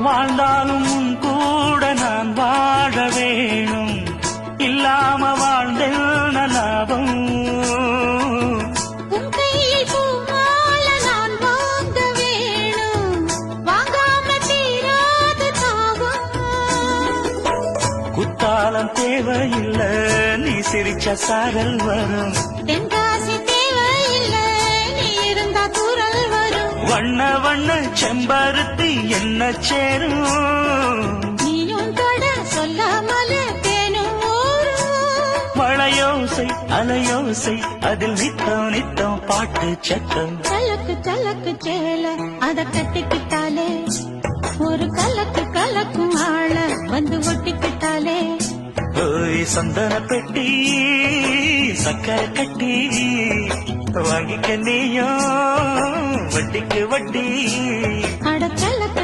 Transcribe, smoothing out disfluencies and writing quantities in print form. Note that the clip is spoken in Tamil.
வாழ்ந்தாலும் உன் கூட நான் வாழ வேணும், இல்லாம வாழ்ந்தென்ன லாபம். உன் கையில் பூமால நான் வாங்க வேணும், வாங்காம தீராத தாகம். குத்தாலம் தேவையில்லை, நீ சிரிச்ச சாரல் வரும். தென்காசி தேவையில்லை, நீ இருந்தா தூரல் வரும். வண்ண வண்ண செம்பருத்தி என்ன சேரும், நீயும் தொட சொல்லாமல தேனும் ஊரும். மழையோசை அலையோசை அதில் நித்தம் நித்தம் பாட்டு சத்தம். சலக்கு சலக்கு சேல அத கட்டிக்கிட்டாலே, ஒரு கலக்கு கலக்கும் ஆள வந்து ஒட்டிக்கிட்டாலே. ஓய் சந்தன பெட்டி சக்கரை கட்டி வாங்கிக்க நீயும் வட்டிக்கு வட்டி. அட கலக்கு